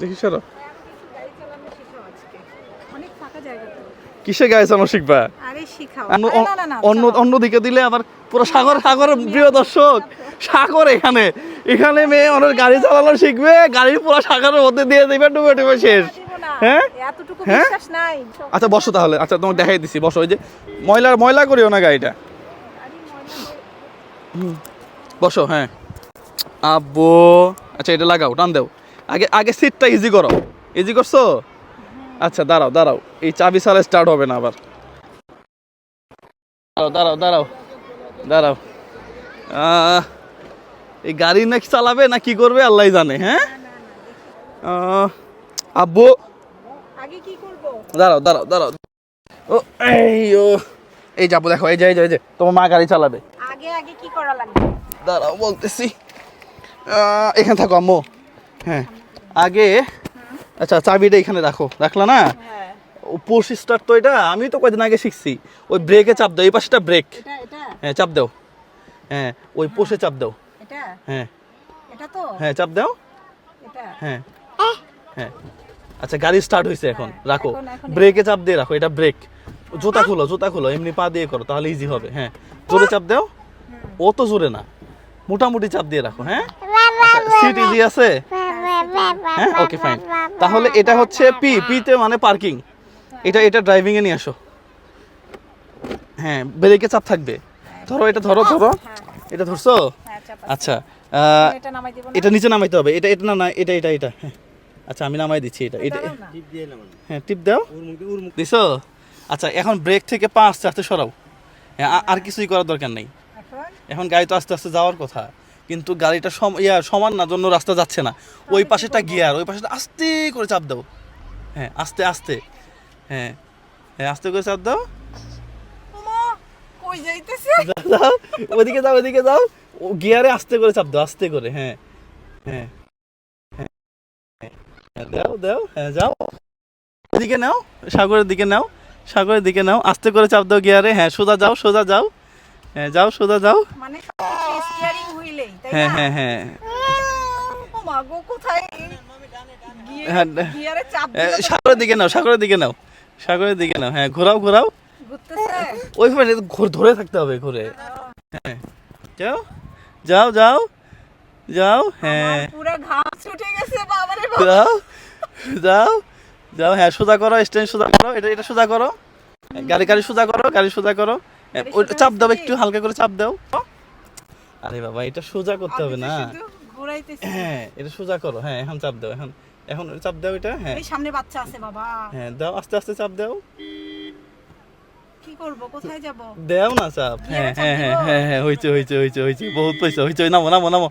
দেখি সরো। কিসে গাড়ি চালানো শিখবা? অন্যদিকে দিলে আবার পুরো সাগর সাগর প্রিয় দর্শক, সাগর এখানে এখানে মেয়ে অনেক গাড়ি চালানো শিখবে, গাড়ির পুরো সাগরের মধ্যে দিয়ে দেবে, ডুবে ডুবে শেষ। হ্যাঁ হ্যাঁ আচ্ছা বসো তাহলে, আচ্ছা তোমাকে দেখাই দিচ্ছি, বসো। ওই যে ময়লা করিও না গাড়িটা, বসো। হ্যাঁ আব্বু, আচ্ছা এটা লাগাও, টান দাও। আগে আগে সিটটা ইজি করো। ইজি করছো? আচ্ছা দাঁড়াও দাঁড়াও, এই চাবি ছাড়া স্টার্ট হবে না আবার। দাঁড়াও দাঁড়াও দাঁড়াও। এই গাড়ি নাকি চালাবে না কি করবে আল্লাহ জানে। হ্যাঁ আব্বু দাঁড়াও দাঁড়াও দাঁড়াও। ও এই যাবো, দেখো এই যে তোমার মা গাড়ি চালাবে। আগে আগে কি করা লাগবে? দাঁড়াও বলতেছি, এখানে থাকো আম্মু। হ্যাঁ আগে, আচ্ছা চাবিটা এখানে রাখো, রাখলা না? পুশ স্টার্ট তো এটা আমি তো কয়দিন আগে শিখছি। ওই ব্রেকে চাপ দাও, এই পাশটা ব্রেক। হ্যাঁ চাপ দাও, হ্যাঁ ওই পুশে চাপ দাও। হ্যাঁ হ্যাঁ চাপ দাও। হ্যাঁ হ্যাঁ আচ্ছা গাড়ি স্টার্ট হয়েছে, এখন রাখো। ব্রেকে চাপ দিয়ে রাখো, এটা ব্রেক। জুতা খুলো, এমনি পা দিয়ে করো তাহলে ইজি হবে। হ্যাঁ জোরে চাপ দাও, ও তো জোরে না, মোটামুটি চাপ দিয়ে রাখো। হ্যাঁ সিট ইজি আছে? হ্যাঁ ওকে ফাইন। তাহলে এটা হচ্ছে পিতে মানে পার্কিং, এটা ড্রাইভিং এ নিয়ে আসো। হ্যাঁ ব্রেকে চাপ থাকবে, ধরো এটা, ধরো এটা ধরছো? আচ্ছা এটা নিচে নামাইতে হবে, এটা না এটা। হ্যাঁ আচ্ছা আমি নামাই দিচ্ছি এটা। হ্যাঁ টিপ দাও, দিছো? আচ্ছা এখন ব্রেক থেকে পা আস্তে আস্তে সরাও। হ্যাঁ আর কিছুই করার দরকার নেই, এখন গাড়ি তো আস্তে আস্তে যাওয়ার কথা, কিন্তু গাড়িটা সমান না জন্য রাস্তা যাচ্ছে না। ওই পাশেটা গিয়ার, ওই পাশেটা আস্তে করে চাপ দাও। হ্যাঁ আস্তে আস্তে, হ্যাঁ হ্যাঁ আস্তে করে চাপ দাও। ওদিকে যাও, গিয়ারে আস্তে করে চাপ দাও, আস্তে করে। হ্যাঁ হ্যাঁ দাও হ্যাঁ যাও, এদিকে নাও, সাগরের দিকে নাও, আস্তে করে চাপ দাও গিয়ারে। হ্যাঁ সোজা যাও, হ্যাঁ যাও সোজা যাও। মানে স্টিয়ারিং হুইলেই, তাই না? হ্যাঁ হ্যাঁ হ্যাঁ ও মা গো, কোথায় গিয়ারে চাপ দিলে? সাগরের দিকে নাও। হ্যাঁ ঘোরাও ঘুরতেছে, ওই ধরে থাকতে হবে, ঘুরে। হ্যাঁ যাও। হ্যাঁ পুরো ঘাম ছুটে গেছে বাবারে যাও। হ্যাঁ সোজা করো, স্ট্যান্ড সোজা করো, এটা সোজা করো। গাড়ি সোজা করো। চাপ দাও, একটু হালকা করে চাপ দাও। আরে বাবা এটা সোজা করতে হবে না, হ্যাঁ এটা সোজা করো। হ্যাঁ এখন চাপ দাও, এখন চাপ দাও এটা। হ্যাঁ সামনে বাচ্চা আছে বাবা। হ্যাঁ দাও, আস্তে আস্তে চাপ দাও। কি করব, কোথায় যাব? দাও না চাপ। হ্যাঁ হয়েছে বহুত পয়সা হয়েছে। নামো